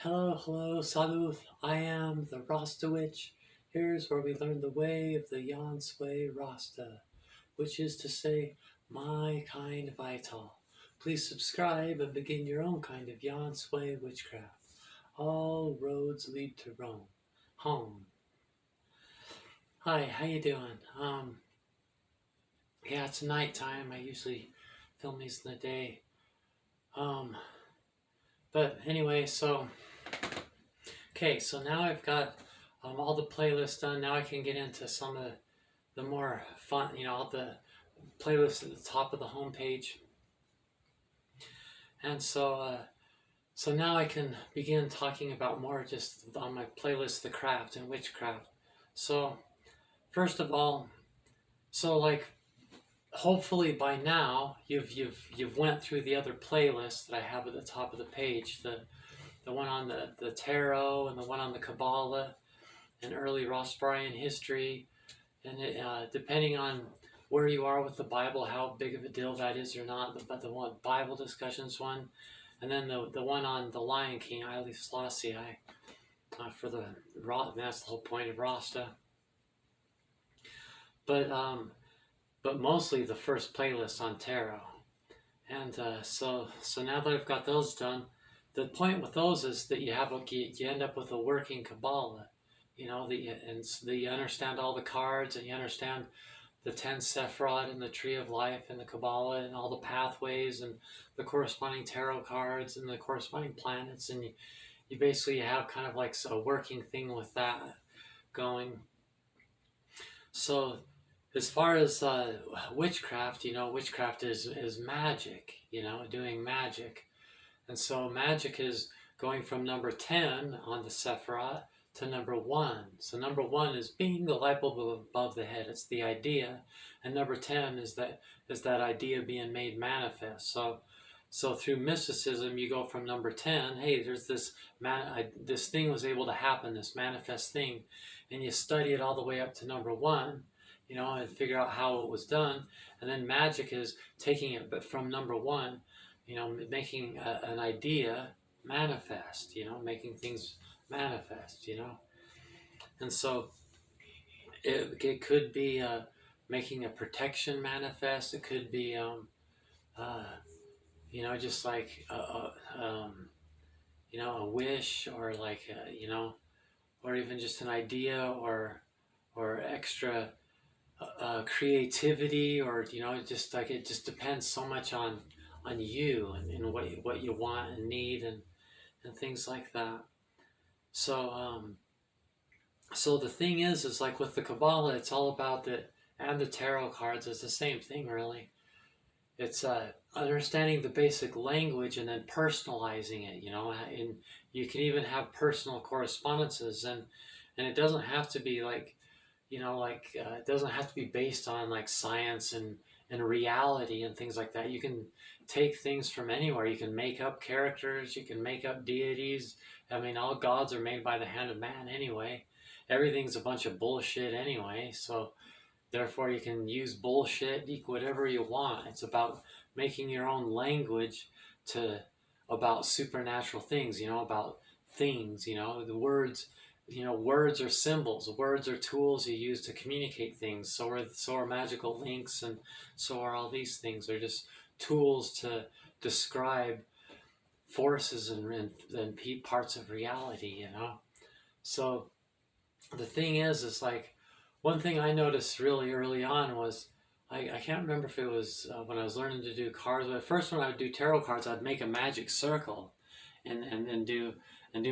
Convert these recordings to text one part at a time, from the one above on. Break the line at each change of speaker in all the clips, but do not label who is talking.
Hello, hello, salut. I am the Rasta Witch. Here's where we learn the way of the Yan Sui Rasta, which is to say, my kind vital. Please subscribe and begin your own kind of Yan Sui witchcraft. All roads lead to Rome. Home. Hi, how you doing? Yeah, it's nighttime. I usually film these in the day. But anyway, okay, so now I've got all the playlists done. Now I can get into some of the more fun, all the playlists at the top of the homepage. And so now I can begin talking about more just on my playlist, the craft and witchcraft. So first of all, hopefully by now you've went through the other playlists that I have at the top of the page, the one on the tarot and the one on the Kabbalah and early Rastafarian history, and depending on where you are with the Bible, how big of a deal that is or not, but the one Bible discussions one, and then the one on the Lion King, Haile Selassie, for that's the whole point of Rasta. But mostly the first playlist on tarot, and so now that I've got those done, the point with those is that you end up with a working Kabbalah, that you understand all the cards, and you understand the 10 Sephiroth and the Tree of Life and the Kabbalah and all the pathways and the corresponding tarot cards and the corresponding planets, and you basically have kind of like a working thing with that going. So as far as witchcraft, witchcraft is magic, doing magic. And so magic is going from number 10 on the Sephiroth to number 1. So number 1 is being the light bulb above the head. It's the idea. And number 10 is that idea being made manifest. So through mysticism, you go from number 10, hey, there's this thing was able to happen, this manifest thing, and you study it all the way up to number 1, and figure out how it was done. And then magic is taking it but from number 1, making an idea manifest, making things manifest, And so it could be making a protection manifest. It could be, just like, a wish, or like, or even just an idea, or extra creativity, or, just like, it just depends so much on you and what you want and need and things like that. So so the thing is like with the Kabbalah, it's all about that, and the tarot cards is the same thing really. It's understanding the basic language and then personalizing it, and you can even have personal correspondences, and it doesn't have to be like, it doesn't have to be based on like science and reality and things like that. You can take things from anywhere. You can make up characters, you can make up deities. I mean, all gods are made by the hand of man anyway. Everything's a bunch of bullshit anyway, so therefore you can use bullshit, whatever you want. It's about making your own language about supernatural things, about things, the words. Words are symbols. Words are tools you use to communicate things. So are magical links, and so are all these things. They're just tools to describe forces and parts of reality, So the thing is like, one thing I noticed really early on was, I can't remember if it was when I was learning to do cards. But first, when I would do tarot cards, I'd make a magic circle, and then do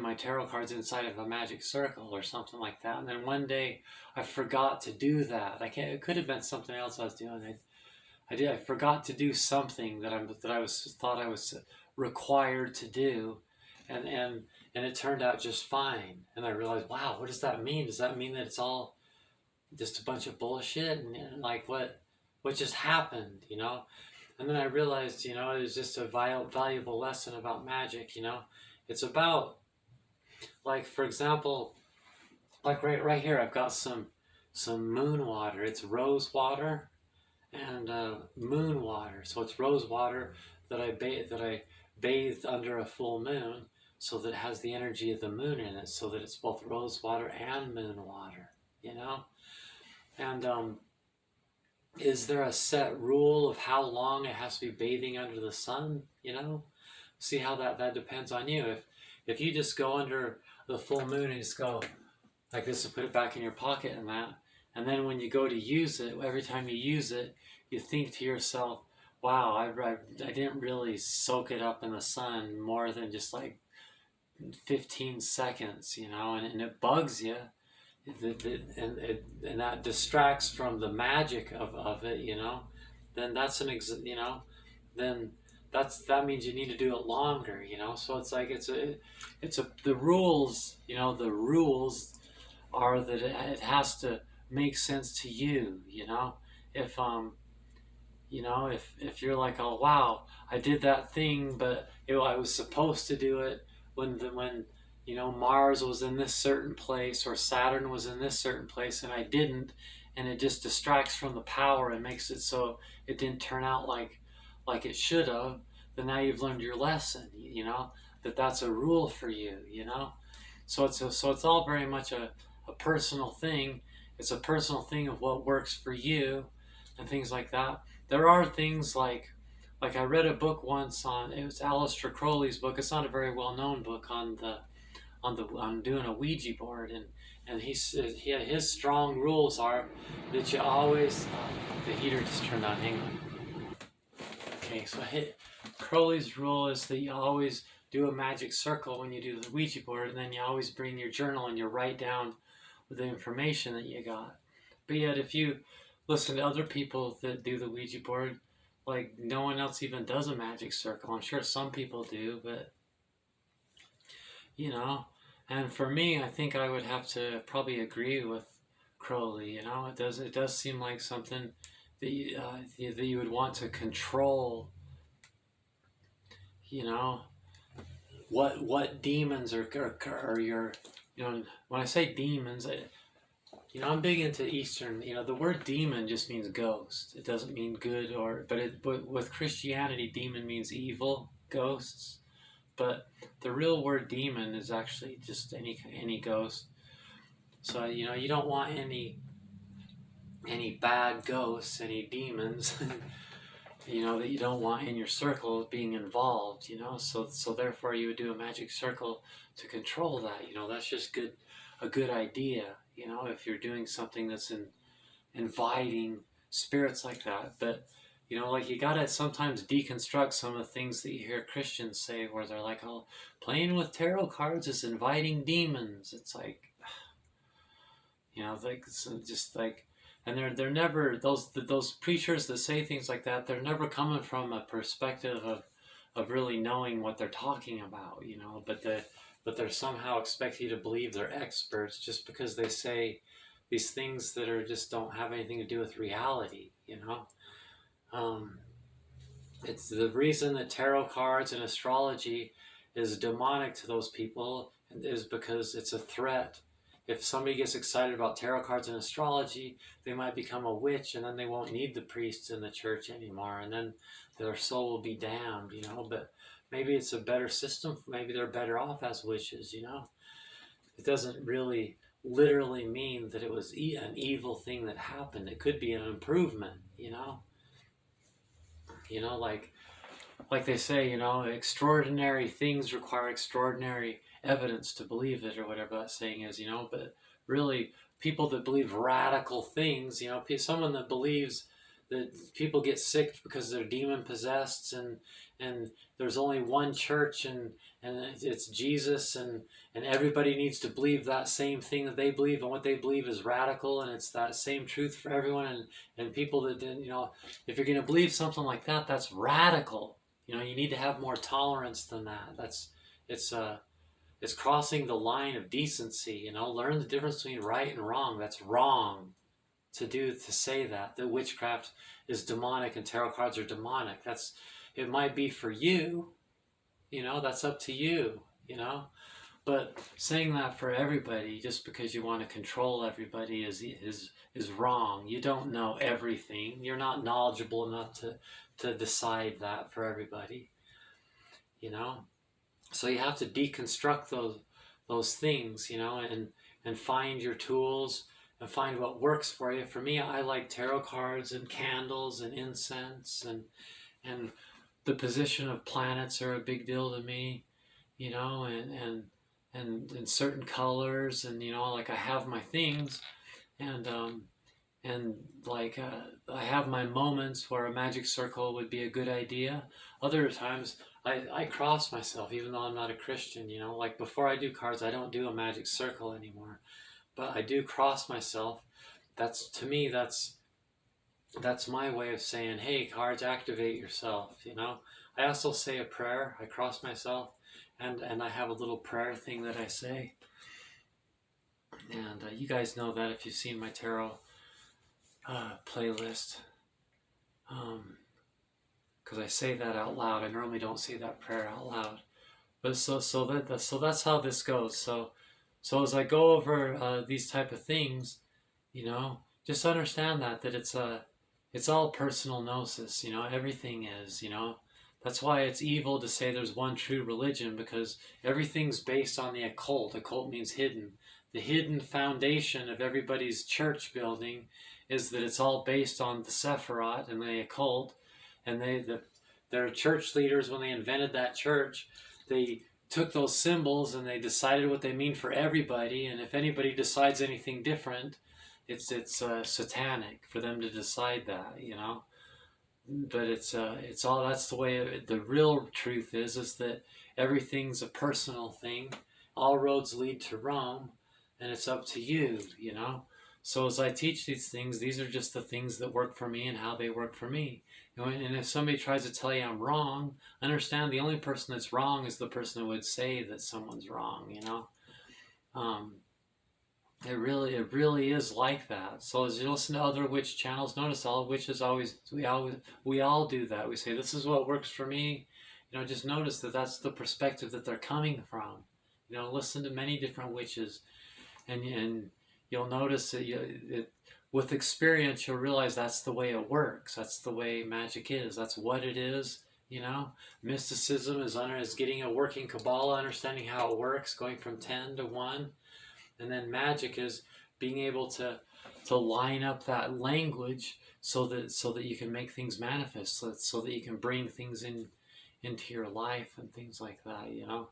my tarot cards inside of a magic circle or something like that. And then one day I forgot to do that. It could have been something else I was doing. I forgot to do something that I thought I was required to do, and it turned out just fine. And I realized, wow, what does that mean? Does that mean that it's all just a bunch of bullshit? And like, what just happened, And then I realized, it was just a valuable lesson about magic, It's about, like, for example, like right here, I've got some moon water. It's rose water and moon water. So it's rose water that I bathed under a full moon so that it has the energy of the moon in it, so that it's both rose water and moon water, you know? And is there a set rule of how long it has to be bathing under the sun, you know? See how that depends on you. If you just go under the full moon and just go like this and put it back in your pocket and then when you go to use it, every time you use it, you think to yourself, wow, I didn't really soak it up in the sun more than just like 15 seconds, you know, and it bugs you. And that distracts from the magic of it, you know, then that's you know, then that means you need to do it longer, you know. So it's like the rules, you know, the rules are that it has to make sense to you, you know. If you know, if you're like, oh wow, I did that thing, but I was supposed to do it when you know Mars was in this certain place or Saturn was in this certain place, and I didn't, and it just distracts from the power and makes it so it didn't turn out like it should have. Then now you've learned your lesson, you know, that's a rule for you, you know. So it's all very much a personal thing. It's a personal thing of what works for you and things like that. There are things like I read a book once on, it was Aleister Crowley's book. It's not a very well known book on doing a Ouija board, and he said his strong rules are that you always the heater just turned on. Hang on. Okay, so Crowley's rule is that you always do a magic circle when you do the Ouija board, and then you always bring your journal and you write down the information that you got. But yet, if you listen to other people that do the Ouija board, like no one else even does a magic circle. I'm sure some people do, but you know. And for me, I think I would have to probably agree with Crowley. You know, it does seem like something that you would want to control. You know, what demons are your, you know, when I say demons, you know, I'm big into Eastern, you know, the word demon just means ghost. It doesn't mean good but with Christianity, demon means evil, ghosts. But the real word demon is actually just any ghost. So, you know, you don't want any bad ghosts, any demons, you know, that you don't want in your circle being involved, you know. So therefore you would do a magic circle to control that, you know. That's just a good idea, you know, if you're doing something that's inviting spirits like that. But you know, like you gotta sometimes deconstruct some of the things that you hear Christians say, where they're like, "Oh, playing with tarot cards is inviting demons." It's like, you know, like it's just like, and they're never those preachers that say things like that. They're never coming from a perspective of really knowing what they're talking about, you know. But they're somehow expect you to believe they're experts just because they say these things that are just don't have anything to do with reality, you know. It's the reason that tarot cards and astrology is demonic to those people is because it's a threat. If somebody gets excited about tarot cards and astrology, they might become a witch, and then they won't need the priests in the church anymore, and then their soul will be damned, you know. But maybe it's a better system. Maybe they're better off as witches, you know. It doesn't really literally mean that it was an evil thing that happened. It could be an improvement, you know. You know, like they say, you know, extraordinary things require extraordinary evidence to believe it, or whatever that saying is, you know. But really, people that believe radical things, you know, someone that believes that people get sick because they're demon possessed, and there's only one church, and it's Jesus, and everybody needs to believe that same thing that they believe, and what they believe is radical, and it's that same truth for everyone, and people that didn't, you know, if you're going to believe something like that, that's radical. You know, you need to have more tolerance than that. It's crossing the line of decency. You know, learn the difference between right and wrong. That's wrong to say that witchcraft is demonic and tarot cards are demonic. It might be for you, you know, that's up to you, you know. But saying that for everybody just because you want to control everybody is wrong. You don't know everything. You're not knowledgeable enough to decide that for everybody, you know. So you have to deconstruct those things, you know, and find your tools and find what works for you. For me, I like tarot cards and candles and incense, and the position of planets are a big deal to me, you know, and certain colors, and you know, like I have my things, and and like I have my moments where a magic circle would be a good idea. Other times I cross myself, even though I'm not a Christian, you know, like before I do cards, I don't do a magic circle anymore, but I do cross myself. That's, to me, that's my way of saying, hey, cards, activate yourself, you know. I also say a prayer. I cross myself, and I have a little prayer thing that I say. And you guys know that if you've seen my tarot playlist. Because I say that out loud. I normally don't say that prayer out loud. But so that's how this goes. So as I go over these type of things, you know, just understand that it's all personal gnosis, you know, everything is, you know. That's why it's evil to say there's one true religion, because everything's based on the occult. Occult means hidden. The hidden foundation of everybody's church building is that it's all based on the Sephiroth and the occult. And their church leaders, when they invented that church, they took those symbols and they decided what they mean for everybody. And if anybody decides anything different, it's satanic for them to decide that, you know. But it's all, that's the way the real truth is that everything's a personal thing. All roads lead to Rome, and it's up to you, you know. So as I teach these things, these are just the things that work for me and how they work for me. And if somebody tries to tell you I'm wrong, understand the only person that's wrong is the person who would say that someone's wrong, you know. It really is like that. So as you listen to other witch channels, notice all witches we all do that. We say, this is what works for me. You know, just notice that that's the perspective that they're coming from. You know, listen to many different witches, and you'll notice that with experience, you'll realize that's the way it works. That's the way magic is. That's what it is. You know, mysticism is getting a working Kabbalah, understanding how it works, going from 10 to 1. And then magic is being able to line up that language so that you can make things manifest, so that you can bring things into your life and things like that, you know.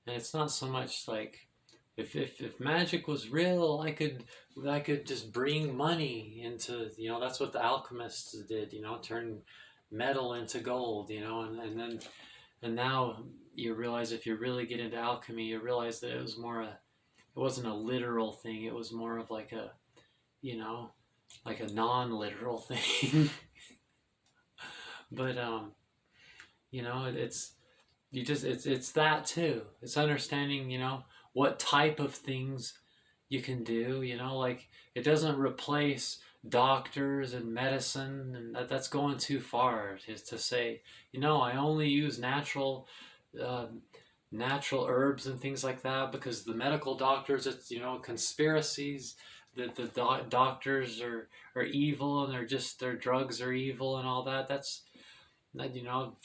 And it's not so much like, if magic was real, I could just bring money into, you know, that's what the alchemists did, you know, turn metal into gold, you know, and now you realize, if you really get into alchemy, you realize that it wasn't a literal thing. It was more of like a, you know, like a non-literal thing. But you know, it's that too. It's understanding, you know, what type of things you can do. You know, like it doesn't replace doctors and medicine, and that's going too far to say, you know, I only use natural herbs and things like that, because the medical doctors, it's, you know, conspiracies that the doctors are evil, and their drugs are evil and all that. That's, you know,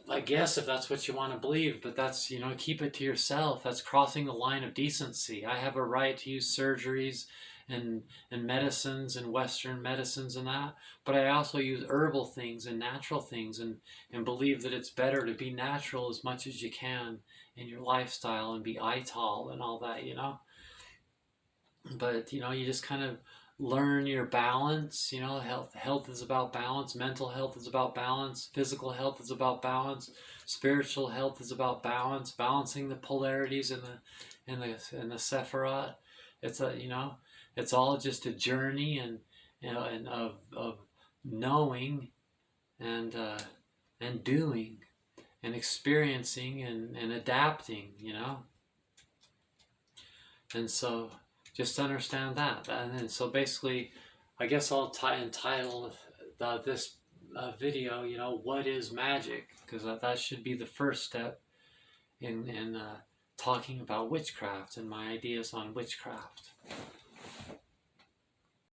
I guess if that's what you want to believe, but that's, you know, keep it to yourself. That's crossing the line of decency. I have a right to use surgeries and medicines and Western medicines and that, but I also use herbal things and natural things, and believe that it's better to be natural as much as you can in your lifestyle, and be ital and all that, you know. But, you know, you just kind of learn your balance. You know, health is about balance. Mental health is about balance. Physical health is about balance. Spiritual health is about balance. Balancing the polarities and the Sephiroth. It's a, you know, it's all just a journey, and you know, and of knowing and doing and experiencing and adapting, you know. And so just understand that. And then, so basically, I guess I'll entitle this video, you know, what is magic? Because that should be the first step in talking about witchcraft and my ideas on witchcraft.